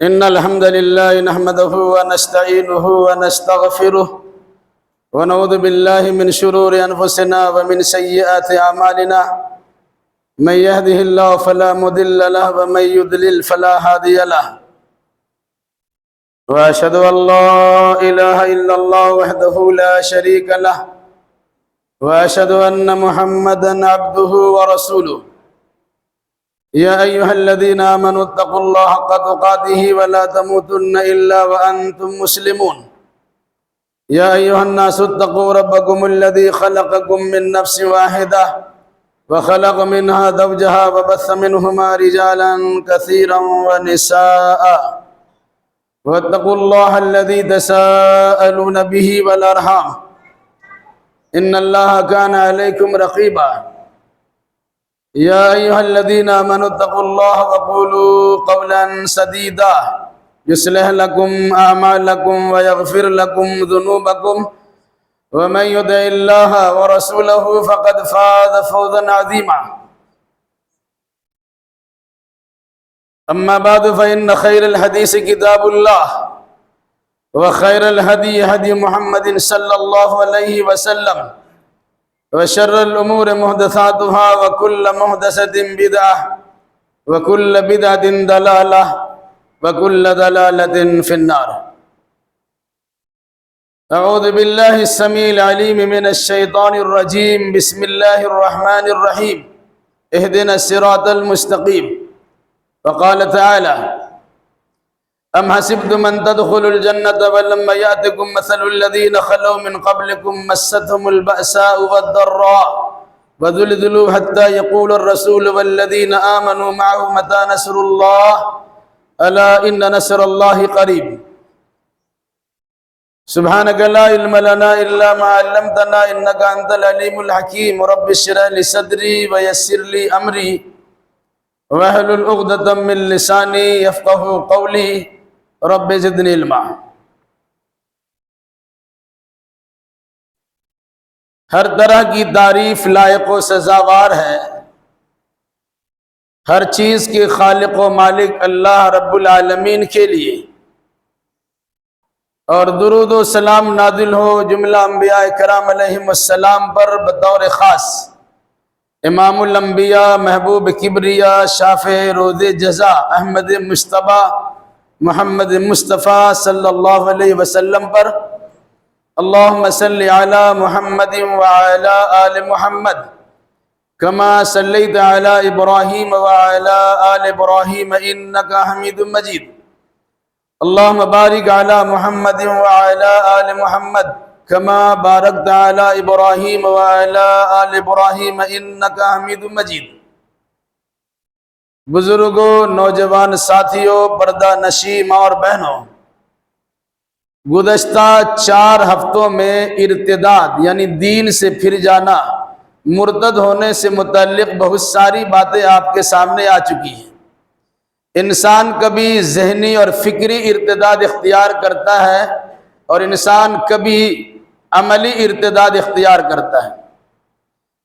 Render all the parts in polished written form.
إن الحمد لله نحمده ونستعينه ونستغفره ونعوذ بالله من شرور أنفسنا ومن سيئات أعمالنا من يهده الله فلا مضل له ومن يضلل فلا هادي له وأشهد أن لا إله إلا الله وحده لا شريك له وأشهد أن محمدا عبده ورسوله يا أيها الذين آمنوا اتقوا الله حق تقاته ولا تموتن إلا وأنتم مسلمون يا أيها الناس اتقوا ربكم الذي خلقكم من نفس واحدة وخلق منها زوجها وبث منهما رجالا كثيرا ونساء واتقوا الله الذي تساءلون به والأرحام إن الله كان عليكم رقيبا يا أيها الذين آمنوا اتقوا الله وقولوا قولا سديدا يصلح لكم أعمالكم ويغفر لكم ذنوبكم ومن يطع الله ورسوله فقد فاز فوزا عظيما أما بعد فإن خير الحديث كتاب الله وخير الهدي هدي محمد صلى الله عليه وسلم وشر الأمور محدثاتها وكل محدثة بدعة وكل بدعة ضلالة وكل ضلالة في النار. أعوذ بالله السميع العليم من الشيطان الرجيم. بسم الله الرحمن الرحيم. اهدنا الصراط المستقيم. وقال تعالى: أم حسبتم أن تدخلوا الجنة ولما يأتكم مثل الذين خلوا من قبلكم مستهم البأساء والضراء وزلزلوا حتى يقول الرسول والذين آمنوا معه متى نصر الله ألا إن نصر الله قريب. سبحانك لا علم لنا إلا ما علمتنا إنك أنت العليم الحكيم. رب اشرح لي صدري ويسر لي أمري واحلل عقدة من لساني يفقهوا قولي رب زدنی علما. ہر طرح کی تعریف لائق و سزاوار ہے. ہر چیز کے خالق و مالک اللہ رب العالمین کے لیے، اور درود و سلام نازل ہو جملہ انبیاء کرام علیہم السلام پر، بطور خاص امام الانبیاء، محبوب کبریا، شافع روز جزا احمد مصطفیٰ محمد مصطفیٰ صلی اللہ علیہ وسلم پر. اللہم صلی علی محمد وعلی آل محمد کما صلیت علی ابراہیم وعلی آل ابراہیم انکا حمید مجید. اللہم بارک علی محمد وعلی آل محمد کما بارکت علی ابراہیم وعلی آل ابراہیم انکا حمید مجید. بزرگوں، نوجوان ساتھیوں، پردہ نشی ماں اور بہنوں، گزشتہ 4 ہفتوں میں ارتداد یعنی دین سے پھر جانا، مرتد ہونے سے متعلق بہت ساری باتیں آپ کے سامنے آ چکی ہیں. انسان کبھی ذہنی اور فکری ارتداد اختیار کرتا ہے اور انسان کبھی عملی ارتداد اختیار کرتا ہے.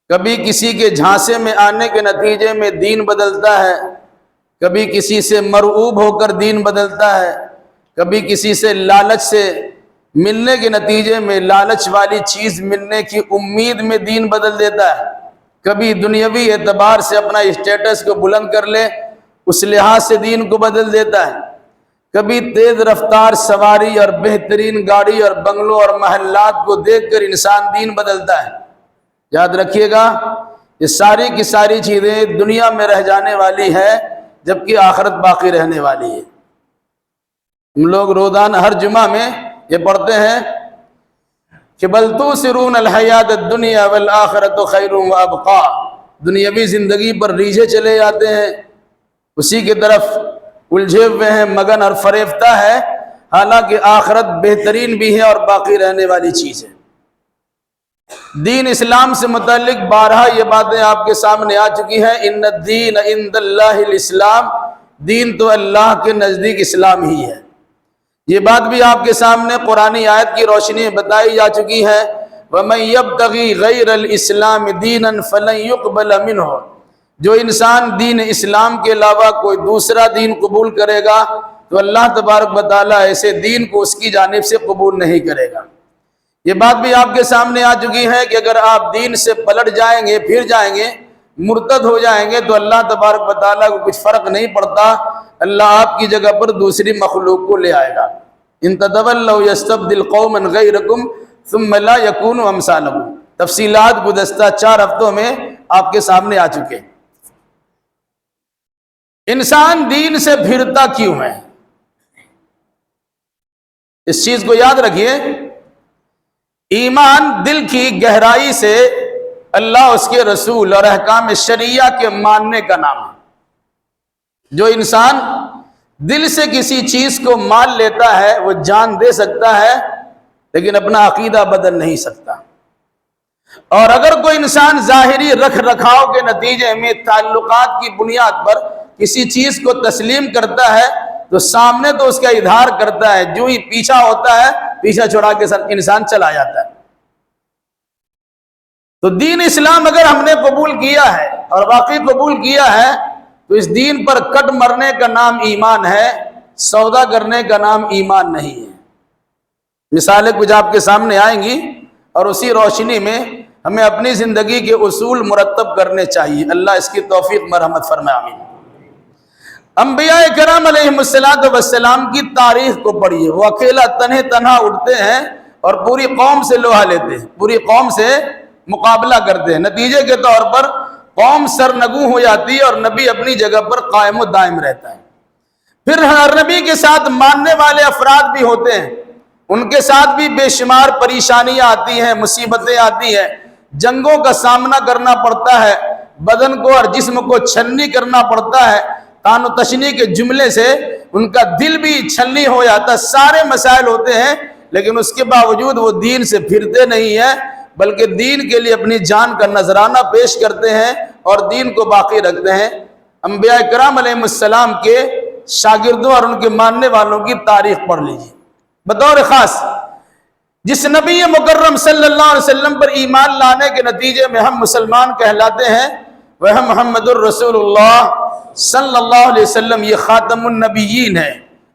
کبھی کسی کے جھانسے میں آنے کے نتیجے میں دین بدلتا ہے، کبھی کسی سے مرعوب ہو کر دین بدلتا ہے، کبھی کسی سے لالچ سے ملنے کے نتیجے میں لالچ والی چیز ملنے کی امید میں دین بدل دیتا ہے، کبھی دنیاوی اعتبار سے اپنا اسٹیٹس کو بلند کر لے اس لحاظ سے دین کو بدل دیتا ہے، کبھی تیز رفتار سواری اور بہترین گاڑی اور بنگلوں اور محلات کو دیکھ کر انسان دین بدلتا ہے. یاد رکھیے گا، یہ ساری کی ساری چیزیں دنیا میں رہ جانے والی ہے جبکہ آخرت باقی رہنے والی ہے. ہم لوگ روزانہ ہر جمعہ میں یہ پڑھتے ہیں کہ بل تؤثرون الحیات الدنیا والآخرۃ خیر وابقیٰ. دنیاوی زندگی پر ریجھے چلے جاتے ہیں، اسی کی طرف الجھے ہوئے ہیں، مگن اور فریفتہ ہے، حالانکہ آخرت بہترین بھی ہے اور باقی رہنے والی چیز ہے. دین اسلام سے متعلق بارہا یہ باتیں آپ کے سامنے آ چکی ہیں. ان الدین عند اللہ الاسلام، دین تو اللہ کے نزدیک اسلام ہی ہے. یہ بات بھی آپ کے سامنے قرآنی آیت کی روشنی میں بتائی جا چکی ہے. وَمَن يَبْتَغِي غَيْرَ الْإِسْلَامِ دِينًا فَلَن يُقْبَلَ مِنْهُ. جو انسان دین اسلام کے علاوہ کوئی دوسرا دین قبول کرے گا تو اللہ تبارک و تعالیٰ ایسے دین کو اس کی جانب سے قبول نہیں کرے گا۔ یہ بات بھی آپ کے سامنے آ چکی ہے کہ اگر آپ دین سے پلٹ جائیں گے، پھر جائیں گے، مرتد ہو جائیں گے، تو اللہ تبارک و تعالیٰ کو کچھ فرق نہیں پڑتا، اللہ آپ کی جگہ پر دوسری مخلوق کو لے آئے گا۔ ان تتولوا یستبدل قوما غیرکم ثم لا یکونوا امثالکم۔ تفصیلات گزشتہ 4 ہفتوں میں آپ کے سامنے آ چکے۔ انسان دین سے پھرتا کیوں ہے؟ اس چیز کو یاد رکھیے، ایمان دل کی گہرائی سے اللہ، اس کے رسول اور احکام شریعہ کے ماننے کا نام ہے۔ جو انسان دل سے کسی چیز کو مان لیتا ہے وہ جان دے سکتا ہے، لیکن اپنا عقیدہ بدل نہیں سکتا۔ اور اگر کوئی انسان ظاہری رکھ رکھاؤ کے نتیجے میں تعلقات کی بنیاد پر کسی چیز کو تسلیم کرتا ہے تو سامنے تو اس کا اظہار کرتا ہے، جو ہی پیچھا ہوتا ہے پیچھا چھڑا کے انسان چلا جاتا ہے۔ تو دین اسلام اگر ہم نے قبول کیا ہے اور واقعی قبول کیا ہے تو اس دین پر کٹ مرنے کا نام ایمان ہے، سودا کرنے کا نام ایمان نہیں ہے۔ مثالیں کچھ آپ کے سامنے آئیں گی اور اسی روشنی میں ہمیں اپنی زندگی کے اصول مرتب کرنے چاہیے۔ اللہ اس کی توفیق مرحمت فرمائے، آمین۔ انبیاء کرام علیہ السلام کی تاریخ کو پڑھیے، وہ اکیلا تنہا اٹھتے ہیں اور پوری قوم سے لوہا لیتے ہیں، پوری قوم سے مقابلہ کرتے ہیں، نتیجے کے طور پر قوم سرنگوں ہو جاتی ہے اور نبی اپنی جگہ پر قائم و دائم رہتا ہے۔ پھر ہر نبی کے ساتھ ماننے والے افراد بھی ہوتے ہیں، ان کے ساتھ بھی بے شمار پریشانیاں آتی ہیں، مصیبتیں آتی ہیں، جنگوں کا سامنا کرنا پڑتا ہے، بدن کو اور جسم کو چھلنی کرنا پڑتا ہے، تان و تشنی کے جملے سے ان کا دل بھی چھلنی ہو جاتا ہے، سارے مسائل ہوتے ہیں، لیکن اس کے باوجود وہ دین سے پھرتے نہیں ہیں، بلکہ دین کے لیے اپنی جان کا نذرانہ پیش کرتے ہیں اور دین کو باقی رکھتے ہیں۔ انبیاء کرام علیہ السلام کے شاگردوں اور ان کے ماننے والوں کی تاریخ پڑھ لیجیے۔ بطور خاص جس نبی مکرم صلی اللہ علیہ وسلم پر ایمان لانے کے نتیجے میں ہم مسلمان کہلاتے ہیں وہ محمد الرسول اللہ صلی اللہ علیہ وسلم، یہ خاتم النبیین ہے،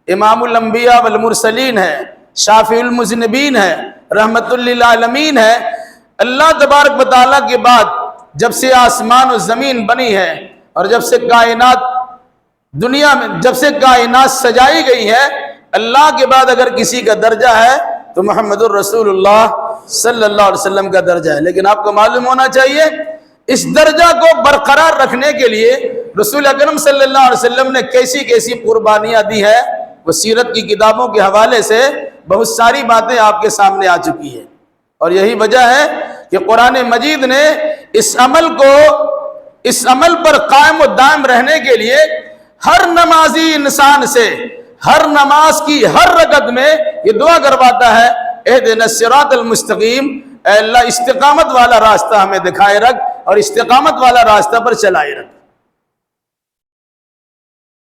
امام الانبیاء والمرسلین ہے، شافع المذنبین ہے، رحمت للعالمین ہے۔ اللہ تبارک و تعالیٰ کے بعد جب سے آسمان و زمین بنی ہے اور جب سے کائنات دنیا میں جب سے کائنات سجائی گئی ہے، اللہ کے بعد اگر کسی کا درجہ ہے تو محمد الرسول اللہ صلی اللہ علیہ وسلم کا درجہ ہے۔ لیکن آپ کو معلوم ہونا چاہیے اس درجہ کو برقرار رکھنے کے لیے رسول اکرم صلی اللہ علیہ وسلم نے کیسی کیسی قربانیاں دی ہے، وہ سیرت کی کتابوں کے حوالے سے بہت ساری باتیں آپ کے سامنے آ چکی ہیں، اور یہی وجہ ہے کہ قرآن مجید نے اس عمل پر قائم و دائم رہنے کے لیے ہر نمازی انسان سے ہر نماز کی ہر رکعت میں یہ دعا کرواتا ہے، اہدنا الصراط المستقیم، اے اللہ استقامت والا راستہ ہمیں دکھائے رکھ اور استقامت والا راستہ پر چلائے رکھ۔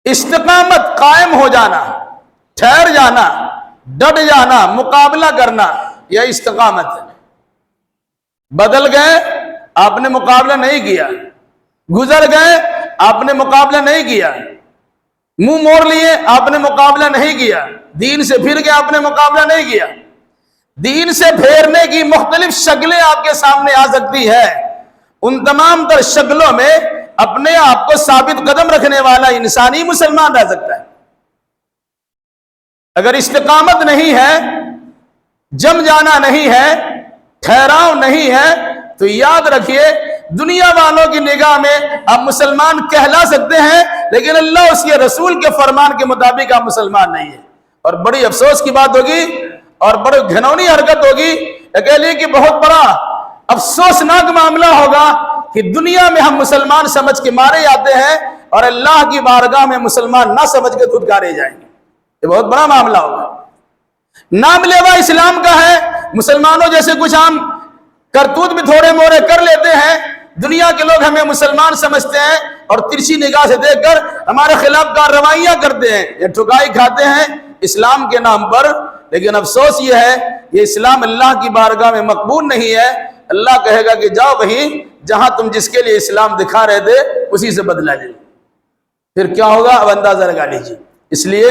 استقامت قائم ہو جانا، ٹھہر جانا، ڈٹ جانا، مقابلہ کرنا، یہ استقامت ہے۔ بدل گئے آپ نے مقابلہ نہیں کیا، گزر گئے آپ نے مقابلہ نہیں کیا، منہ موڑ لیے آپ نے مقابلہ نہیں کیا، دین سے پھر گئے آپ نے مقابلہ نہیں کیا۔ دین سے پھیرنے کی مختلف شکلیں آپ کے سامنے آ سکتی ہے، ان تمام تر شکلوں میں اپنے آپ کو ثابت قدم رکھنے والا انسان ہی مسلمان رہ سکتا ہے۔ اگر استقامت نہیں ہے، جم جانا نہیں ہے، ٹھہراؤ نہیں ہے، تو یاد رکھیے دنیا والوں کی نگاہ میں آپ مسلمان کہلا سکتے ہیں، لیکن اللہ اس کے رسول کے فرمان کے مطابق آپ مسلمان نہیں ہیں۔ اور بڑی افسوس کی بات ہوگی اور بڑی گھنونی حرکت ہوگی، اکیلے کہ بہت بڑا افسوسناک معاملہ ہوگا کہ دنیا میں ہم مسلمان سمجھ کے مارے جاتے ہیں اور اللہ کی بارگاہ میں مسلمان نہ سمجھ کے دھتکارے جائیں گے۔ یہ بہت بڑا معاملہ ہوگا۔ نام لیوا اسلام کا ہے، مسلمانوں جیسے کچھ عام کرتوت بھی تھوڑے موڑے کر لیتے ہیں، دنیا کے لوگ ہمیں مسلمان سمجھتے ہیں اور ترچھی نگاہ سے دیکھ کر ہمارے خلاف کارروائیاں کرتے ہیں یا ٹھکائی کھاتے ہیں اسلام کے نام پر۔ لیکن افسوس یہ ہے یہ اسلام اللہ کی بارگاہ میں مقبول نہیں ہے۔ اللہ کہے گا کہ جاؤ وہیں جہاں تم جس کے لیے اسلام دکھا رہے تھے اسی سے بدلہ لے۔ پھر کیا ہوگا اب اندازہ لگا لیجیے۔ اس لیے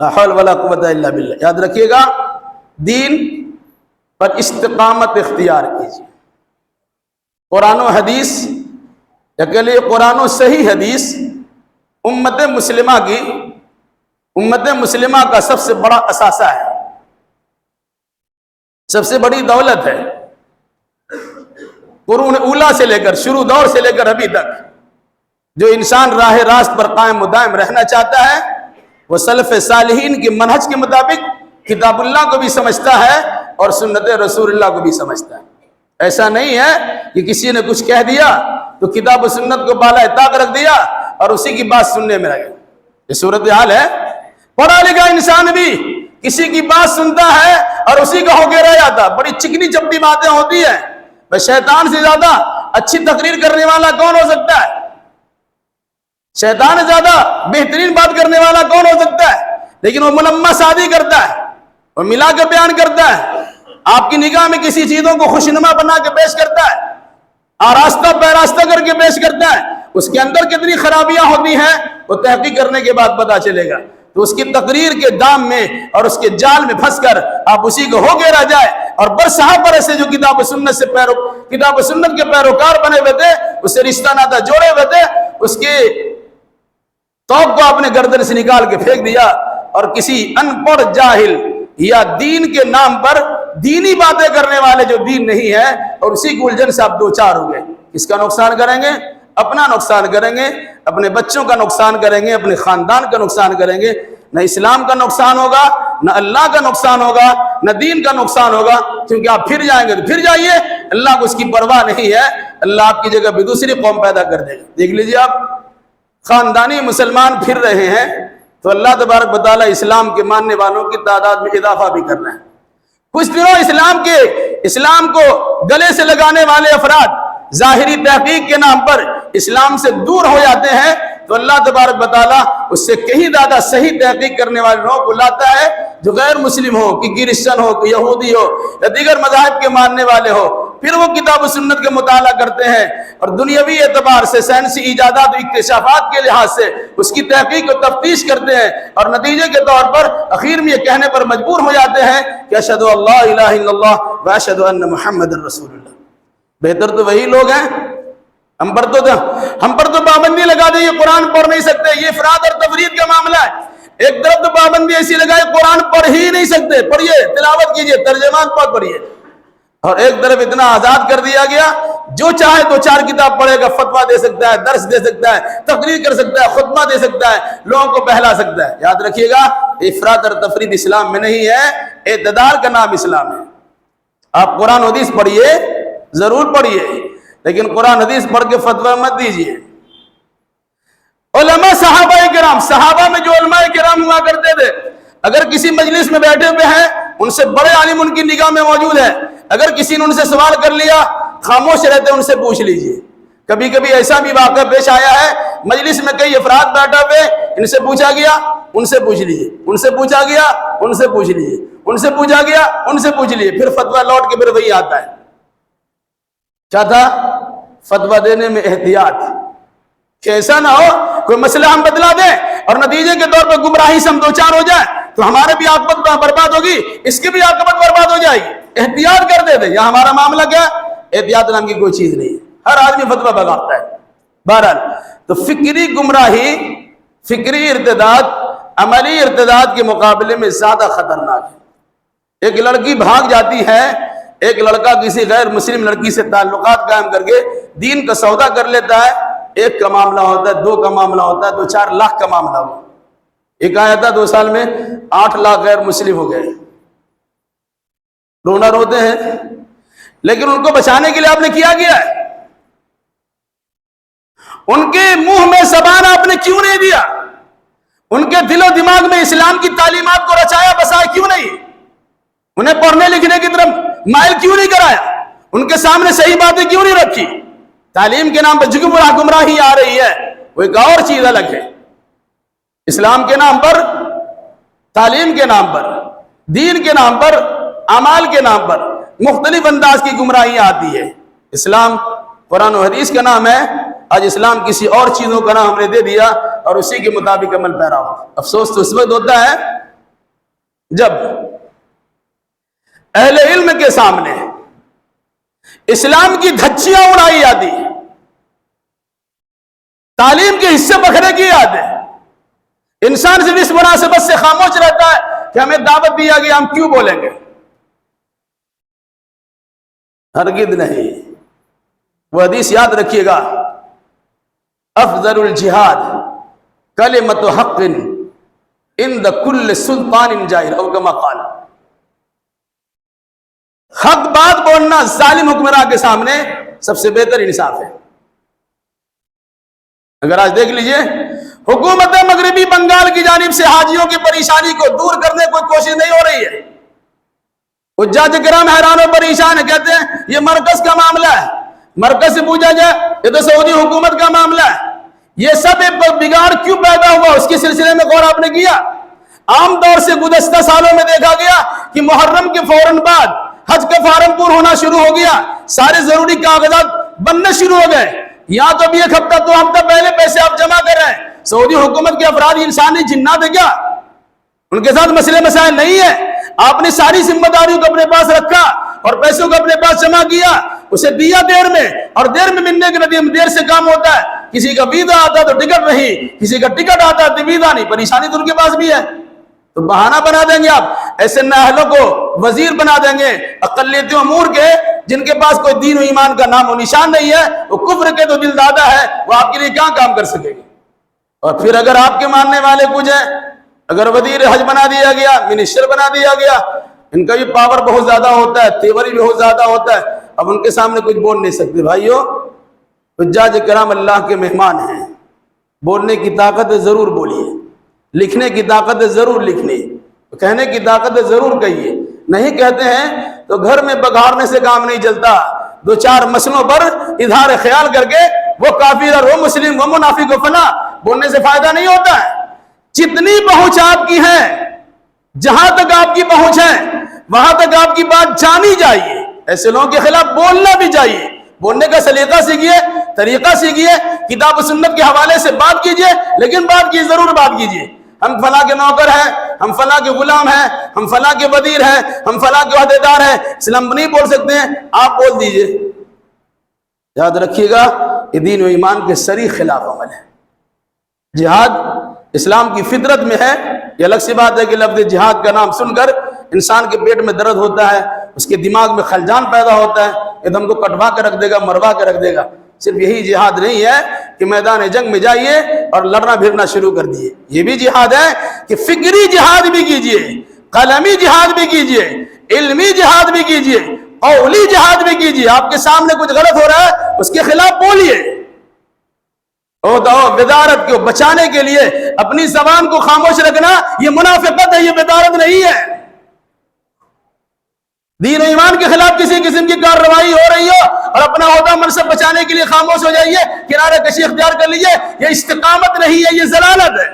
لا حول ولا قوت الا باللہ. یاد رکھیے گا دین پر استقامت اختیار کیجیے. قرآن و حدیث یا کہ لیے قرآن و صحیح حدیث امت مسلمہ کا سب سے بڑا اثاثہ ہے، سب سے بڑی دولت ہے. قرون اولا سے لے کر شروع دور سے لے کر ابھی تک جو انسان راہ راست پر قائم و دائم رہنا چاہتا ہے وہ سلف صالحین کے منہج کے مطابق کتاب اللہ کو بھی سمجھتا ہے اور سنت رسول اللہ کو بھی سمجھتا ہے. ایسا نہیں ہے کہ کسی نے کچھ کہہ دیا تو کتاب و سنت کو بالائے طاق رکھ دیا اور اسی کی بات سننے میں لگے. یہ صورتحال ہے. پڑھا لکھا انسان بھی کسی کی بات سنتا ہے اور اسی کا ہو کے رہ جاتا. بڑی چکنی چپٹی باتیں ہوتی ہیں. بس شیطان سے زیادہ اچھی تقریر کرنے والا کون ہو سکتا ہے؟ شیطان سے زیادہ بہترین بات کرنے والا کون ہو سکتا ہے؟ لیکن وہ ملمہ سادی کرتا ہے اور ملا کے بیان کرتا ہے. آپ کی نگاہ میں کسی چیزوں کو خوشنما بنا کے پیش کرتا ہے، آراستہ پیراستہ کر کے پیش کرتا ہے. اس کے اندر کتنی خرابیاں ہوتی ہیں وہ تحقیق کرنے کے بعد پتا چلے گا. تو اس کی تقریر کے دام میں اور اس کے جال میں پھنس کر آپ اسی کو ہو کے رہ جائے. اور برسہ برس سے جو کتاب و سنت کے پیروکار بنے ہوئے تھے، اس سے رشتہ ناتا جوڑے ہوئے تھے، اس کے توق کو اپنے گردن سے نکال کے پھینک دیا اور کسی ان پڑھ جاہل یا دین کے نام پر دینی باتیں کرنے والے جو دین نہیں ہے اور اسی کی الجھن سے آپ دو چار ہو گئے. کس کا نقصان کریں گے؟ اپنا نقصان کریں گے، اپنے بچوں کا نقصان کریں گے، اپنے خاندان کا نقصان کریں گے. نہ اسلام کا نقصان ہوگا، نہ اللہ کا نقصان ہوگا، نہ دین کا نقصان ہوگا. کیونکہ آپ پھر جائیں گے تو پھر جائیے، اللہ کو اس کی پرواہ نہیں ہے. اللہ آپ کی جگہ بھی دوسری قوم پیدا کر دے گا. دیکھ لیجیے آپ خاندانی مسلمان پھر رہے ہیں تو اللہ تبارک و تعالیٰ اسلام کے ماننے والوں کی تعداد میں اضافہ بھی کر رہے ہیں. کچھ دنوں اسلام کو گلے سے لگانے والے افراد ظاہری تحقیق کے نام پر اسلام سے دور ہو جاتے ہیں تو اللہ تبارک و تعالیٰ اس سے کہیں زیادہ صحیح تحقیق کرنے والے لوگوں کو لاتا ہے جو غیر مسلم ہو، کہ کرسچن ہو، کہ یہودی ہو یا دیگر مذاہب کے ماننے والے ہو. پھر وہ کتاب و سنت کا مطالعہ کرتے ہیں اور دنیاوی اعتبار سے سائنسی ایجادات و اکتشافات کے لحاظ سے اس کی تحقیق و تفتیش کرتے ہیں اور نتیجے کے طور پر اخیر میں یہ کہنے پر مجبور ہو جاتے ہیں کہ اشہد اللہ الہ الا اللہ و اشہد ان محمد رسول اللہ. بہتر تو وہی لوگ ہیں. ہم پر تو پابندی لگا دیں یہ قرآن پڑھ نہیں سکتے. یہ افراد اور تفرید کا معاملہ ہے. ایک طرف تو پابندی ایسی لگائے قرآن پڑھ ہی نہیں سکتے، پڑھیے، تلاوت کیجیے، ترجمان پڑھیے. اور ایک طرف اتنا آزاد کر دیا گیا جو چاہے تو چار کتاب پڑھے گا، فتویٰ دے سکتا ہے، درس دے سکتا ہے، تقریر کر سکتا ہے، خطبہ دے سکتا ہے، لوگوں کو بہلا سکتا ہے. یاد رکھیے گا افراط اور تفرید اسلام میں نہیں ہے، اعتدال کا نام اسلام ہے. آپ قرآن حدیث پڑھیے، ضرور پڑھیے، لیکن قرآن حدیث پڑھ کے فتویٰ مت دیجیے. علماء صحابہ میں جو علماء کرام ہوا کرتے تھے، اگر کسی مجلس میں بیٹھے ہوئے ہیں ان سے بڑے عالم ان کی نگاہ میں موجود ہے، اگر کسی نے ان سے سوال کر لیا خاموش رہتے ان سے پوچھ لیجئے. کبھی کبھی ایسا بھی واقعہ پیش آیا ہے مجلس میں کئی افراد بیٹھا ہوئے، ان سے پوچھا گیا ان سے پوچھ لیجئے، ان سے پوچھا گیا ان سے پوچھ لیجئے، ان سے پوچھا گیا ان سے پوچھ لیجئے، پھر فتویٰ لوٹ کے پھر وہی آتا ہے. کیا تھا؟ فتویٰ دینے میں احتیاط کہ ایسا نہ ہو کوئی مسئلہ ہم بدلا دیں اور نتیجے کے طور پر گمراہی سے ہم دو چار ہو جائیں تو ہمارے بھی عاقبت برباد ہوگی، اس کی بھی عاقبت برباد ہو جائے گی. احتیاط کرتے تھے. یہاں ہمارا معاملہ کیا؟ احتیاط نام کی کوئی چیز نہیں ہے، ہر آدمی فتویٰ بگاڑتا ہے. بہرحال تو فکری گمراہی، فکری ارتداد عملی ارتداد کے مقابلے میں زیادہ خطرناک ہے. ایک لڑکی بھاگ جاتی ہے، ایک لڑکا کسی غیر مسلم لڑکی سے تعلقات قائم کر کے دین کا سودا کر لیتا ہے. ایک کا معاملہ ہوتا ہے، دو کا معاملہ ہوتا ہے، 2-4 لاکھ کا معاملہ ہوا. ایک آیا تھا 2 سال میں 8 لاکھ غیر مسلم ہو گئے. رونا روتے ہیں، لیکن ان کو بچانے کے لیے آپ نے کیا ہے؟ ان کے منہ میں زبان آپ نے کیوں نہیں دیا؟ ان کے دل و دماغ میں اسلام کی تعلیمات کو رچایا بسایا کیوں نہیں؟ انہیں پڑھنے لکھنے کی طرف مائل کیوں نہیں کرایا؟ ان کے سامنے صحیح باتیں کیوں نہیں رکھی؟ تعلیم کے نام پر جو گمراہی آ رہی ہے وہ ایک اور چیز الگ ہے. اسلام کے نام پر، تعلیم کے نام پر، دین کے نام پر، اعمال کے نام پر مختلف انداز کی گمراہی آتی ہے. اسلام قرآن و حدیث کا نام ہے، آج اسلام کسی اور چیزوں کا نام ہم نے دے دیا اور اسی کے مطابق عمل پیرا ہو. افسوس تو اس وقت ہوتا ہے جب اہل علم کے سامنے اسلام کی دھچیاں اڑائی جاتی ہیں، تعلیم کے حصے بکھرے کی یاد ہے، انسان صرف اس مناسبت سے خاموش رہتا ہے کہ ہمیں دعوت دیا گیا، ہم کیوں بولیں گے؟ ہرگز نہیں۔ وہ حدیث یاد رکھیے گا، افضل الجہاد کلمۃ حق عند کل سلطان جائر، او کما قال، حق بات بولنا ظالم حکمراں کے سامنے سب سے بہتر انصاف ہے۔ اگر آج دیکھ لیجئے حکومت مغربی بنگال کی جانب سے حاجیوں کی پریشانی کو دور کرنے کی کوئی کوشش نہیں ہو رہی ہے۔ حجاج کرام حیران و پریشان ہیں، کہتے ہیں یہ مرکز کا معاملہ ہے، مرکز سے پوچھا جائے یہ تو سعودی حکومت کا معاملہ ہے۔ یہ سب بگاڑ کیوں پیدا ہوا، اس کے سلسلے میں غور آپ نے کیا؟ عام طور سے گزشتہ سالوں میں دیکھا گیا کہ محرم کے فوراً بعد حج کا فارم پور ہونا شروع ہو گیا، سارے ضروری کاغذات بننے شروع ہو گئے، یہاں تو ابھی ایک ہفتہ دو ہفتہ پہلے پیسے آپ جمع کر رہے ہیں۔ سعودی حکومت کے افراد انسانی جنات ہے کیا؟ ان کے ساتھ مسئلے مسائل نہیں ہے؟ آپ نے ساری ذمہ داریوں کو اپنے پاس رکھا اور پیسوں کو اپنے پاس جمع کیا، اسے دیا دیر میں، اور دیر میں ملنے کے نتیجے میں دیر سے کام ہوتا ہے۔ کسی کا ویزا آتا تو ٹکٹ نہیں، کسی کا ٹکٹ آتا تو ویزا نہیں، پریشانی تو ان کے پاس بھی ہے، تو بہانہ بنا دیں گے آپ، ایسے نااہلوں کو وزیر بنا دیں گے اقلیتی امور کے، جن کے پاس کوئی دین و ایمان کا نام و نشان نہیں ہے، وہ کفر کے تو دل دادا ہے، وہ آپ کے لیے کیا کام کر سکے گے؟ اور پھر اگر آپ کے ماننے والے کچھ ہیں، اگر وزیر حج بنا دیا گیا، منسٹر بنا دیا گیا، ان کا بھی پاور بہت زیادہ ہوتا ہے، تیور بھی بہت زیادہ ہوتا ہے، اب ان کے سامنے کچھ بول نہیں سکتے۔ بھائیو، حجاج کرام اللہ کے مہمان ہیں، بولنے کی طاقت ہے ضرور بولیے، لکھنے کی طاقت ہے ضرور لکھنے، کہنے کی طاقت ہے ضرور کہیے، نہیں کہتے ہیں تو گھر میں بگاڑنے سے کام نہیں چلتا، دو چار مسئلوں پر اظہار خیال کر کے وہ کافر اور وہ مسلم وہ منافق و فلاں بولنے سے فائدہ نہیں ہوتا ہے۔ جتنی پہنچ آپ کی ہے، جہاں تک آپ کی پہنچ ہے وہاں تک آپ کی بات جانی جائیے، ایسے لوگوں کے خلاف بولنا بھی چاہیے، بولنے کا سلیقہ سیکھیے، طریقہ سیکھیے، کتاب و سنت کے حوالے سے بات کیجئے، لیکن بات کی ضرور بات کیجئے۔ ہم فلاں کے نوکر ہیں، ہم فلاں کے غلام ہیں، ہم فلاں کے وزیر ہیں، ہم فلاں کے عہدیدار ہیں، اسلام نہیں بول سکتے ہیں، آپ بول دیجئے۔ یاد رکھیے گا یہ دین و ایمان کے صریح خلاف عمل ہے۔ جہاد اسلام کی فطرت میں ہے، یہ الگ سی بات ہے کہ لفظ جہاد کا نام سن کر انسان کے پیٹ میں درد ہوتا ہے، اس کے دماغ میں خلجان پیدا ہوتا ہے، یہ تو ہم کو کٹوا کے رکھ دے گا، مروا کے رکھ دے گا۔ صرف یہی جہاد نہیں ہے کہ میدان جنگ میں جائیے اور لڑنا بھیڑنا شروع کر دیے، یہ بھی جہاد ہے کہ فکری جہاد بھی کیجئے، قلمی جہاد بھی کیجئے، علمی جہاد بھی کیجئے، قولی جہاد بھی کیجئے۔ آپ کے سامنے کچھ غلط ہو رہا ہے اس کے خلاف بولیے، بدارت کو بچانے کے لیے اپنی زبان کو خاموش رکھنا یہ منافقت ہے، یہ بدارت نہیں ہے۔ دین و ایمان کے خلاف کسی قسم کی کارروائی ہو رہی ہو اور اپنا عہدہ منصب بچانے کے لیے خاموش ہو جائیے، کنارے کشی اختیار کر لیجئے، یہ استقامت نہیں ہے، یہ ضلالت ہے۔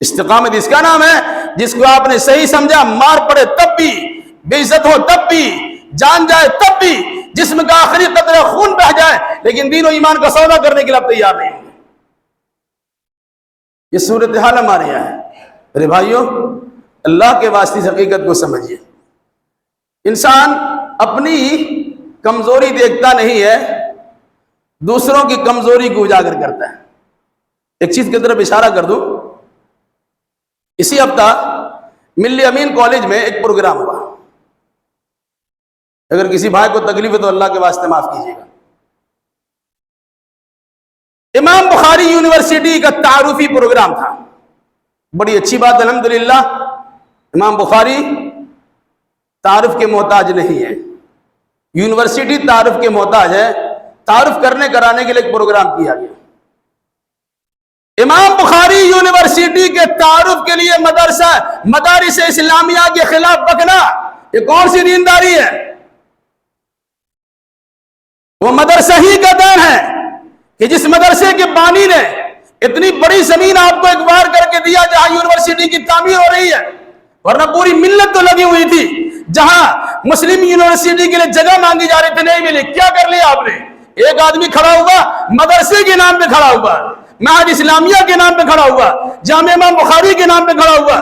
استقامت اس کا نام ہے جس کو آپ نے صحیح سمجھا، مار پڑے تب بھی، بے عزت ہو تب بھی، جان جائے تب بھی، جسم کا آخری قطرہ خون بہ جائے، لیکن دین و ایمان کا سودا کرنے کے لیے آپ تیار نہیں ہوں گے۔ یہ صورتحال ہمارے یہاں ہے۔ ارے بھائیو، اللہ کے واسطے اس حقیقت کو سمجھیے، انسان اپنی کمزوری دیکھتا نہیں ہے، دوسروں کی کمزوری کو اجاگر کرتا ہے۔ ایک چیز کی طرف اشارہ کر دوں، اسی ہفتہ ملی امین کالج میں ایک پروگرام ہوا، اگر کسی بھائی کو تکلیف ہے تو اللہ کے واسطے معاف کیجیے گا۔ امام بخاری یونیورسٹی کا تعارفی پروگرام تھا، بڑی اچھی بات، الحمدللہ امام بخاری تعارف کے محتاج نہیں ہے، یونیورسٹی تعارف کے محتاج ہے، تعارف کرنے کرانے کے لیے ایک پروگرام کیا گیا۔ امام بخاری یونیورسٹی کے تعارف کے لیے مدارس اسلامیہ کے خلاف بکنا، یہ کون سی دینداری ہے؟ وہ مدرسہ ہی کا دین ہے کہ جس مدرسے کے بانی نے اتنی بڑی زمین آپ کو اخبار کر کے دیا جہاں یونیورسٹی کی تعمیر ہو رہی ہے، ورنہ پوری ملت تو لگی ہوئی تھی، جہاں مسلم یونیورسٹی کے لیے جگہ مانگی جا رہی تھی، نہیں ملی، کیا کر لیا آپ نے؟ ایک آدمی کھڑا ہوا مدرسے کے نام پہ کھڑا ہوا، معہد اسلامیہ کے نام پہ کھڑا ہوا، جامع امام بخاری کے نام پہ کھڑا ہوا،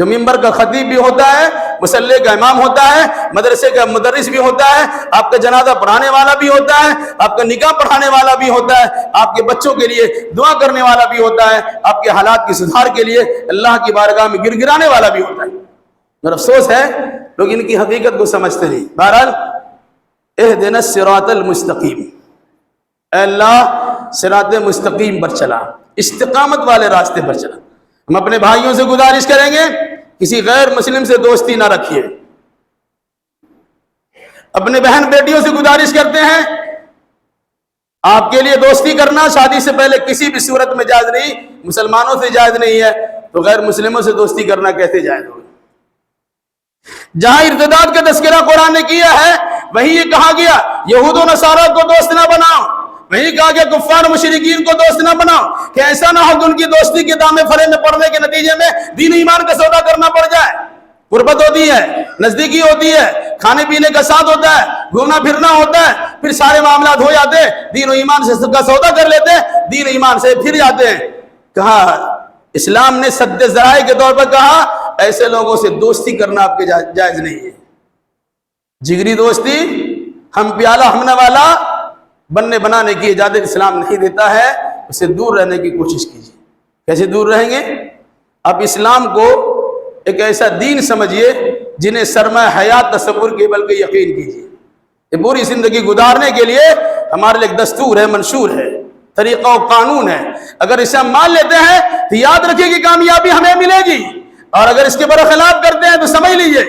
جو ممبر کا خطیب بھی ہوتا ہے، مصلی کا امام ہوتا ہے، مدرسے کا مدرس بھی ہوتا ہے، آپ کا جنازہ پڑھانے والا بھی ہوتا ہے، آپ کا نکاح پڑھانے والا بھی ہوتا ہے، آپ کے بچوں کے لیے دعا کرنے والا بھی ہوتا ہے، آپ کے حالات کی سدھار کے لیے اللہ کی بارگاہ میں گر گرانے والا بھی ہوتا ہے۔ اور افسوس ہے لوگ ان کی حقیقت کو سمجھتے نہیں۔ بہرحال اہدنا الصراط المستقیم، اے اللہ صراط مستقیم پر چلا، استقامت والے راستے پر چلا۔ ہم اپنے بھائیوں سے گزارش کریں گے کسی غیر مسلم سے دوستی نہ رکھیے۔ اپنے بہن بیٹیوں سے گزارش کرتے ہیں، آپ کے لیے دوستی کرنا شادی سے پہلے کسی بھی صورت میں جائز نہیں، مسلمانوں سے جائز نہیں ہے، تو غیر مسلموں سے دوستی کرنا کیسے جائز ہوگا؟ جہاں ارتداد کا تذکرہ قرآن نے کیا ہے وہیں یہ کہا گیا یہود و نصارہ کو دوست نہ بناؤ، وہیں کہا گیا کفار مشرکین کو دوست نہ بناؤ، کہ ایسا نہ ہو کہ ان کی دوستی کے دامے پھرے میں پڑنے کے نتیجے میں دین ایمان کا سودا کرنا پڑ جائے۔ قربت ہوتی ہے، نزدیکی ہوتی ہے، کھانے پینے کا ساتھ ہوتا ہے، گھومنا پھرنا ہوتا ہے، پھر سارے معاملات ہو جاتے ہیں، دین و ایمان سے کا سودا کر لیتے ہیں، دین و ایمان سے پھر جاتے ہیں۔ کہا اسلام نے سد ذرائع کے طور پر کہا ایسے لوگوں سے دوستی کرنا آپ کے جائز نہیں ہے۔ جگری دوستی، ہم پیالہ ہمنا والا بننے بنانے کی اجازت اسلام نہیں دیتا ہے، اس سے دور رہنے کی کوشش کیجیے۔ کیسے دور رہیں گے؟ اب اسلام کو ایک ایسا دین سمجھیے جنہیں سرمایہ حیات تصور کے بلکہ یقین کیجیے۔ یہ پوری زندگی گزارنے کے لیے ہمارے لیے ایک دستور ہے، منشور ہے، طریقہ و قانون ہے۔ اگر اسے ہم مان لیتے ہیں تو یاد رکھیے کہ کامیابی ہمیں ملے گی، اور اگر اس کے برخلاف کرتے ہیں تو سمجھ لیجئے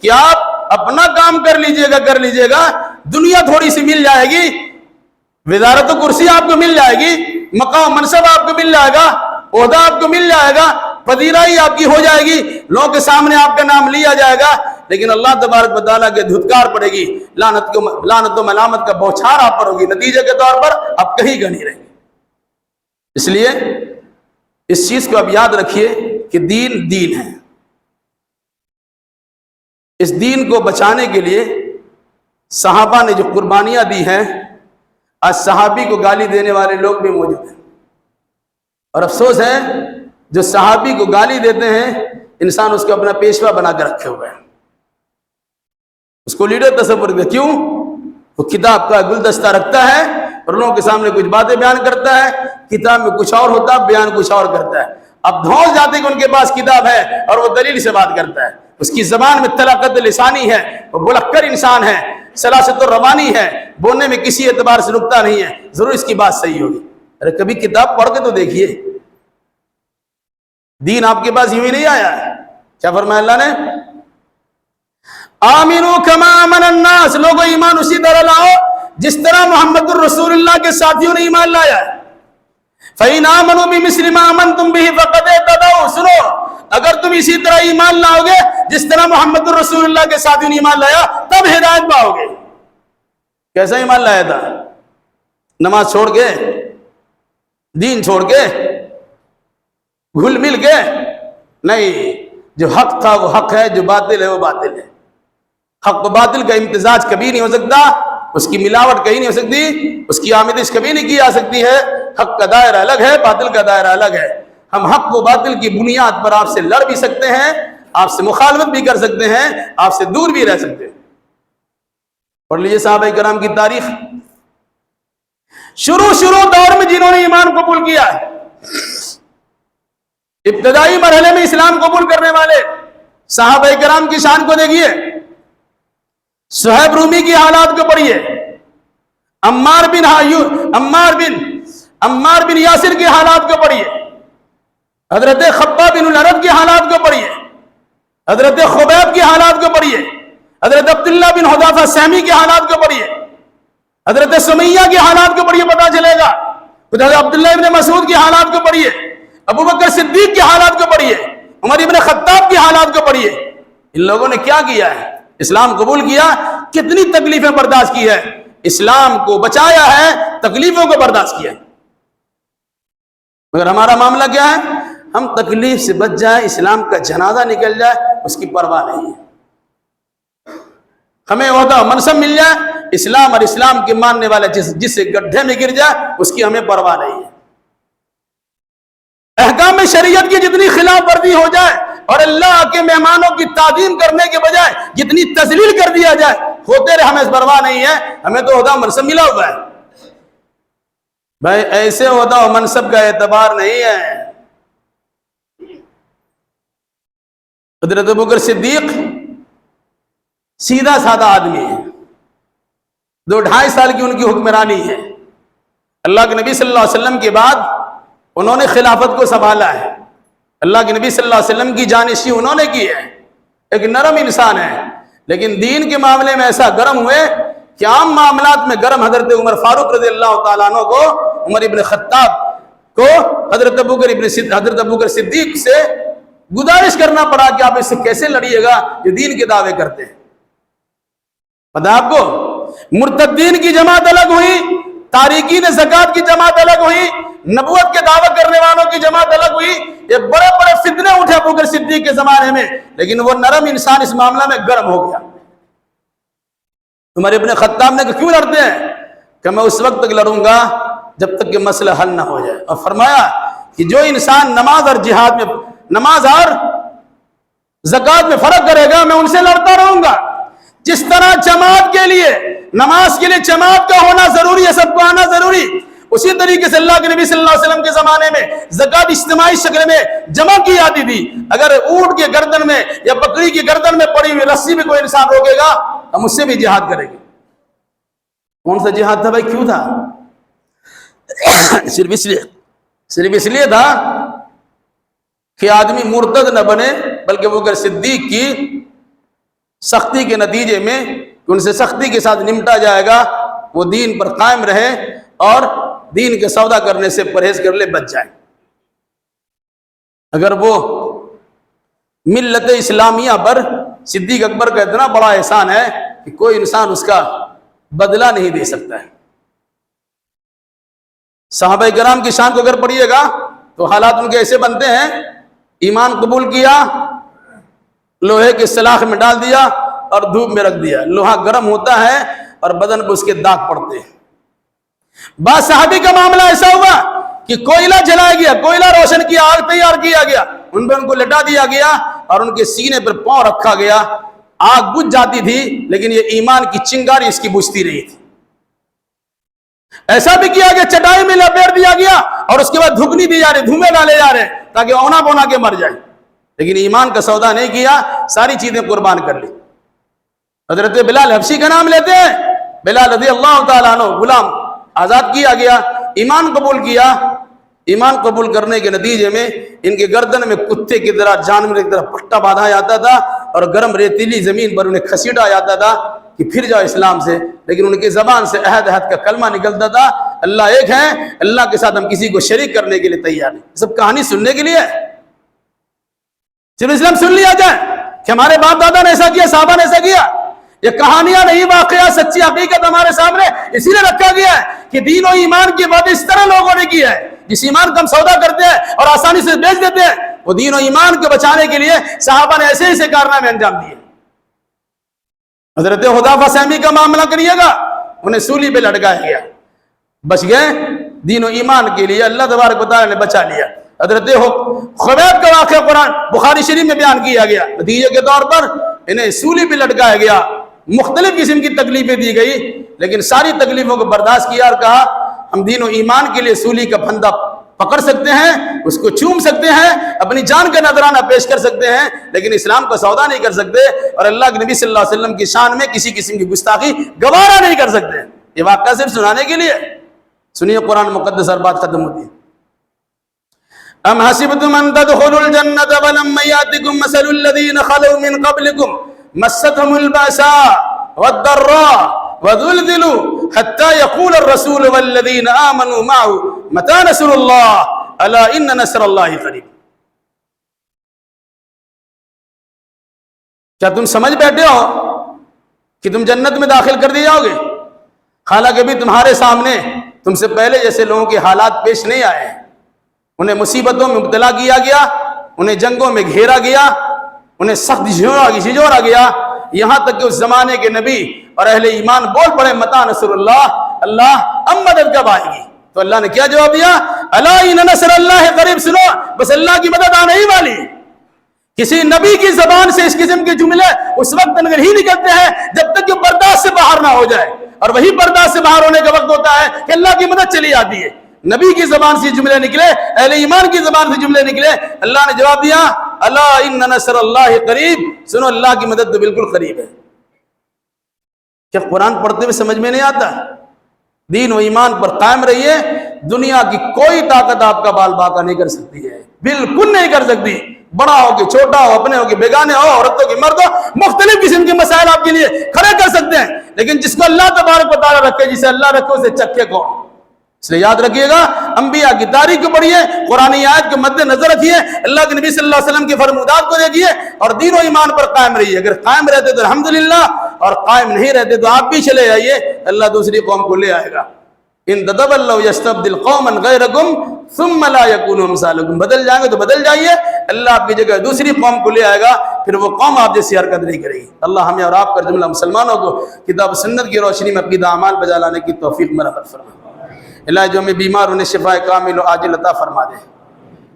کہ آپ اپنا کام کر لیجئے گا، دنیا تھوڑی سی مل جائے گی، وزارت و کرسی آپ کو مل جائے گی، مقام منصب آپ کو مل جائے گا، عہدہ آپ کو مل جائے گا، پذیرائی آپ کی ہو جائے گی، لوگوں کے سامنے آپ کا نام لیا جائے گا، لیکن اللہ تبارک و تعالیٰ کے دھتکار پڑے گی، لعنت و ملامت کا بوچھار آپ پر ہوگی، نتیجے کے طور پر آپ کہیں کا نہیں رہیں گے۔ اس لیے اس چیز کو آپ یاد رکھیے کہ دین دین ہے۔ اس دین کو بچانے کے لیے صحابہ نے جو قربانیاں دی ہیں، آج صحابی کو گالی دینے والے لوگ بھی موجود ہیں، اور افسوس ہے جو صحابی کو گالی دیتے ہیں انسان اس کو اپنا پیشوا بنا کے رکھے ہوئے ہیں، اس کو لیڈر تصور کرتے۔ کیوں؟ وہ کتاب کا گلدستہ رکھتا ہے اور لوگوں کے سامنے کچھ باتیں بیان کرتا ہے، کتاب میں کچھ اور ہوتا ہے، بیان کچھ اور کرتا ہے۔ اب دھوس جاتے کہ ان کے پاس کتاب ہے اور وہ دلیل سے بات کرتا ہے، اس کی زبان میں طلاقت لسانی ہے، وہ بلکر انسان ہے، سلاست الروانی ہے، بولنے میں کسی اعتبار سے رکتا نہیں ہے، ضرور اس کی بات صحیح ہوگی۔ ارے کبھی کتاب پڑھ کے تو دیکھیے، دین آپ کے پاس یوں ہی نہیں آیا ہے۔ کیا فرمایا اللہ نے؟ آمنو کما آمن الناس، لوگو ایمان اسی طرح لاؤ جس طرح محمد الرسول اللہ کے ساتھیوں نے ایمان لایا ہے۔ فَإِنْ آمَنُوا بِمِثْلِ مَا آمَنْتُمْ بِهِ فَقَدْ اهْتَدَوْا، سنو اگر تم اسی طرح ایمان لاؤ گے جس طرح محمد الرسول اللہ کے ساتھیوں نے ایمان لایا تب ہدایت پاؤ گے۔ کیسا ایمان لایا تھا؟ نماز چھوڑ کے، دین چھوڑ کے، گھل مل کے؟ نہیں، جو حق تھا وہ حق ہے، جو باطل ہے وہ باطل ہے۔ حق و باطل کا امتزاج کبھی نہیں ہو سکتا، اس کی ملاوٹ کہیں نہیں ہو سکتی، اس کی آمیزش کبھی نہیں کی جا سکتی ہے۔ حق کا دائرہ الگ ہے، باطل کا دائرہ الگ ہے۔ ہم حق و باطل کی بنیاد پر آپ سے لڑ بھی سکتے ہیں، آپ سے مخالفت بھی کر سکتے ہیں، آپ سے دور بھی رہ سکتے ہیں۔ پڑھ لیجیے صحابہ کرام کی تاریخ، شروع دور میں جنہوں نے ایمان قبول کیا ہے، ابتدائی مرحلے میں اسلام قبول کرنے والے صحابہ کرام کی شان کو دیکھیے۔ صہیب رومی کی حالات کو پڑھیے، عمار بن یاسر کی حالات کو پڑھیے، حضرت خباب بن الارد کی حالات کو پڑھیے، حضرت خبیب کی حالات کو پڑھیے، حضرت عبداللہ بن حذافہ سہمی کی حالات کو پڑھیے، حضرت سمیہ کی حالات کو پڑھیے، پتا چلے گا۔ حضرت عبداللہ بن مسعود کی حالات کو پڑھیے، ابو بکر صدیق کی حالات کو پڑھیے، عمر بن خطاب کی حالات کو پڑھیے۔ ان لوگوں نے کیا کیا ہے؟ اسلام قبول کیا، کتنی تکلیفیں برداشت کی ہے، اسلام کو بچایا ہے، تکلیفوں کو برداشت کیا ہے۔ مگر ہمارا معاملہ کیا ہے؟ ہم تکلیف سے بچ جائیں، اسلام کا جنازہ نکل جائے، اس کی پرواہ نہیں ہے۔ ہمیں عہدہ منصب مل جائے، اسلام اور اسلام کے ماننے والا جس سے گڈھے میں گر جائے اس کی ہمیں پرواہ نہیں ہے۔ احکام شریعت کی جتنی خلاف ورزی ہو جائے اور اللہ کے مہمانوں کی تعظیم کرنے کے بجائے جتنی تذلیل کر دیا جائے ہوتے رہے، ہمیں اس پرواہ نہیں ہے، ہمیں تو عہدہ منصب ملا ہوا ہے۔ بھائی ایسے عہدہ و منصب کا اعتبار نہیں ہے۔ حضرت ابوبکر صدیق سیدھا سادہ آدمی ہے، 2-2.5 سال کی ان کی حکمرانی ہے۔ اللہ کے نبی صلی اللہ علیہ وسلم کے بعد انہوں نے خلافت کو سنبھالا ہے، اللہ کے نبی صلی اللہ علیہ وسلم کی جانشی انہوں نے کی ہے، ایک نرم انسان ہے، لیکن دین کے معاملے میں ایسا گرم ہوئے کہ عام معاملات میں گرم حضرت عمر فاروق رضی اللہ تعالیٰ عنہ کو، عمر ابن خطاب کو حضرت ابوبکر صدیق سے گزارش کرنا پڑا کہ آپ اس سے کیسے لڑیے گا، یہ دین کے دعوے کرتے ہیں۔ پتہ آپ کو مرتدین کی جماعت الگ ہوئی، تارکین زکات کی جماعت الگ ہوئی، نبوت کے دعویٰ کرنے والوں کی جماعت الگ ہوئی، یہ بڑے بڑے فتنے اٹھے ابوبکر صدیق کے زمانے میں، لیکن وہ نرم انسان اس معاملہ میں گرم ہو گیا۔ عمر ابن خطاب نے کہا کیوں لڑتے ہیں؟ کہ میں اس وقت تک لڑوں گا جب تک کہ مسئلہ حل نہ ہو جائے، اور فرمایا کہ جو انسان نماز اور جہاد میں، نماز اور زکات میں فرق کرے گا میں ان سے لڑتا رہوں گا۔ جس طرح جماعت کے لیے، نماز کے لیے جماعت کا ہونا ضروری ہے، سب کو آنا ضروری، اسی طریقے سے اللہ کے نبی صلی اللہ علیہ وسلم کے زمانے میں زکات اجتماعی شکل میں جمع کی جاتی تھی۔ اگر اونٹ کے گردن میں یا بکری کی گردن میں پڑی ہوئی رسی میں کوئی انسان روکے گا ہم اس سے بھی جہاد کریں گے۔ کون سا جہاد تھا بھائی؟ کیوں تھا؟ صرف اس لیے تھا کہ آدمی مرتد نہ بنے، بلکہ ابوبکر صدیق کی سختی کے نتیجے میں ان سے سختی کے ساتھ نمٹا جائے گا، وہ دین پر قائم رہے اور دین کے سودا کرنے سے پرہیز کر لے، بچ جائے۔ اگر وہ ملت اسلامیہ پر صدیق اکبر کا اتنا بڑا احسان ہے کہ کوئی انسان اس کا بدلہ نہیں دے سکتا ہے۔ صحابہ کرام کی شان کو اگر پڑھیے گا تو حالات ان کے ایسے بنتے ہیں، ایمان قبول کیا، لوہے کے سلاخ میں ڈال دیا اور دھوپ میں رکھ دیا، لوہا گرم ہوتا ہے اور بدن پر اس کے داغ پڑتے ہیں۔ بعض صحابی کا معاملہ ایسا ہوا کہ کوئلہ جلایا گیا، کوئلہ روشن کیا، آگ تیار کیا گیا، ان پہ ان کو لٹا دیا گیا اور ان کے سینے پر پاؤں رکھا گیا، آگ بجھ جاتی تھی لیکن یہ ایمان کی چنگاری اس کی بجھتی رہی تھی۔ ایسا بھی کیا کہ چٹائی میں لپیٹ دیا گیا اور اس کے بعد دھکنی دی جا رہی، دھومے ڈالے جا رہے تاکہ اونا بونا کے مر جائے، لیکن ایمان کا سودا نہیں کیا، ساری چیزیں قربان کر لی۔ حضرت بلال حبشی کا نام لیتے ہیں، بلال رضی اللہ تعالیٰ عنہ غلام آزاد کیا گیا، ایمان قبول کیا، ایمان قبول کرنے کے نتیجے میں ان کے گردن میں کتے کی طرح، جانور کی طرح پٹا باندھا جاتا تھا اور گرم ریتیلی زمین پر انہیں کھسیٹا جاتا تھا کہ پھر جاؤ اسلام سے، لیکن ان کی زبان سے عہد کا کلمہ نکلتا تھا، اللہ ایک ہے، اللہ کے ساتھ ہم کسی کو شریک کرنے کے لیے تیار نہیں۔ سب کہانی سننے کے لیے صرف اسلام سن لیا جائے کہ ہمارے باپ دادا نے ایسا کیا، صحابہ نے ایسا کیا، یہ کہانیاں نہیں، واقعہ سچی حقیقت ہمارے سامنے اسی لیے رکھا گیا ہے کہ دین و ایمان کی بات اس طرح لوگوں نے کی ہے، جس ایمان کا ہم سودا کرتے ہیں اور آسانی سے بیچ دیتے ہیں، وہ دین و ایمان کو بچانے کے لیے صحابہ نے ایسے ایسے کارنامے انجام دیے۔ حضرت حذیفہ سہمی کا معاملہ کریے گا، انہیں سولی پہ لٹکایا گیا، بچ گئے، دین و ایمان کے لیے اللہ تبارک و تعالی نے بچا لیا۔ حضرت خبیب کا واقعہ قرآن بخاری شریف میں بیان کیا گیا، نتیجے کے طور پر انہیں سولی پہ لٹکایا گیا، مختلف قسم کی تکلیفیں دی گئی، لیکن ساری تکلیفوں کو برداشت کیا اور کہا ہم دین و ایمان کے لیے سولی کا پھندا پکڑ سکتے ہیں، اس کو چوم سکتے ہیں، اپنی جان کا نذرانہ پیش کر سکتے ہیں، لیکن اسلام کا سودا نہیں کر سکتے، اور اللہ کے نبی صلی اللہ علیہ وسلم کی شان میں کسی قسم کی گستاخی گوارا نہیں کر سکتے۔ یہ واقعہ صرف سنانے کے لیے سنیے، قرآن مقدس اور بات ختم ہوتی ہے۔ ام حسبتم ان تدخلوا الجنة ولما يأتكم مثل الذين خلوا من قبلكم مستهم البأساء والضراء وزلزلوا حتى يقول الرسول والذين آمنوا معه متى نصر الله ألا إن نصر الله قريب۔ کیا تم سمجھ بیٹھے ہو کہ تم جنت میں داخل کر دی جاؤ گے، حالانکہ بھی تمہارے سامنے تم سے پہلے جیسے لوگوں کے حالات پیش نہیں آئے ہیں، انہیں مصیبتوں میں مبتلا کیا گیا، انہیں جنگوں میں گھیرا گیا، انہیں سخت جھنجھوڑا گیا، یہاں تک کہ اس زمانے کے نبی اور اہل ایمان بول پڑے متى نصر اللہ، اللہ اب مدد کب آئے گی؟ تو اللہ نے کیا جواب دیا؟ الا ان نصر اللہ قریب، سنو بس اللہ کی مدد آنے ہی والی، کسی نبی کی زبان سے اس قسم کے جملے اس وقت نہیں نکلتے ہیں جب تک کہ برداشت سے باہر نہ ہو جائے، اور وہی برداشت سے باہر ہونے کا وقت ہوتا ہے کہ اللہ کی مدد چلی آتی ہے۔ نبی کی زبان سے جملے نکلے، اہل ایمان کی زبان سے جملے نکلے، اللہ نے جواب دیا الا ان نصر اللہ قریب، سنو اللہ کی مدد تو بالکل قریب ہے۔ کیا قرآن پڑھتے ہوئے سمجھ میں نہیں آتا؟ دین و ایمان پر قائم رہیے، دنیا کی کوئی طاقت آپ کا بال باقا نہیں کر سکتی ہے، بالکل نہیں کر سکتی۔ بڑا ہو کہ چھوٹا ہو، اپنے ہو کہ بیگانے ہو، عورتوں کی مرد ہو، مختلف قسم کے مسائل آپ کے لیے کھڑے کر سکتے ہیں، لیکن جس کو اللہ تبارک و تعالیٰ رکھے، جسے اللہ رکھے، اسے چکے کون؟ اس لیے یاد رکھیے گا، انبیاء کی تاریخ کو پڑھیے، قرآن آیت کو مد نظر رکھیے، اللہ کے نبی صلی اللہ علیہ وسلم کی فرمودات کو دیکھیے، اور دین و ایمان پر قائم رہیے۔ اگر قائم رہتے تو الحمدللہ، اور قائم نہیں رہتے تو آپ بھی چلے جائیے، اللہ دوسری قوم کو لے آئے گا۔ ان تتولوا یستبدل قوما غیرکم ثم لا یکونوا امثالکم، بدل جائیں گے تو بدل جائیے، اللہ آپ کی جگہ دوسری قوم کو لے آئے گا، پھر وہ قوم آپ جیسی حرکت نہیں کرے گی۔ اللہ ہمیں اور آپ پر جملہ مسلمانوں کو کتاب و سنت کی روشنی میں عقیدہ اعمال بجا لانے کی توفیق مرحمت فرما۔ الہی جو ہمیں بیمار انہیں شفاء کامل و عاجل عطا فرما دے،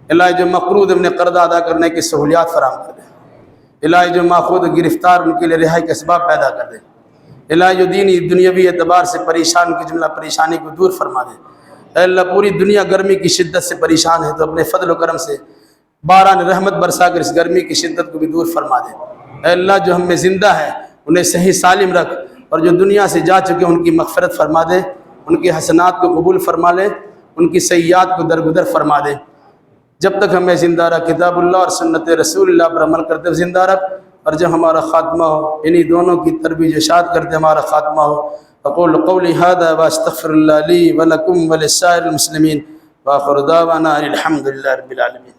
الہی جو مقروض اپنے قرض ادا کرنے کی سہولیات فراہم کر دے، الہی جو ماخوذ گرفتار ان کے لیے رہائی کے اسباب پیدا کر دے، الہی جو دینی دنیاوی اعتبار سے پریشان کی جملہ پریشانی کو دور فرما دے۔ اے اللہ پوری دنیا گرمی کی شدت سے پریشان ہے، تو اپنے فضل و کرم سے باران رحمت برسا کر اس گرمی کی شدت کو بھی دور فرما دے۔ اے اللہ جو ہم میں زندہ ہے انہیں صحیح سالم رکھ، اور جو دنیا سے جا چکے ان کی مغفرت فرما دے، ان کی حسنات کو قبول فرما لے، ان کی سیئات کو درگزر فرما دے۔ جب تک ہمیں زندہ رکھ، کتاب اللہ اور سنت رسول اللہ پر عمل کرتے ہوئے زندہ رکھ، اور جب ہمارا خاتمہ ہو انہی دونوں کی ترویج اشاعت کرتے ہمارا خاتمہ ہو۔ اقول قولی ھذا واستغفر اللہ لی ولکم ولسائر المسلمین، وآخر دعوانا الحمد للہ رب العالمین۔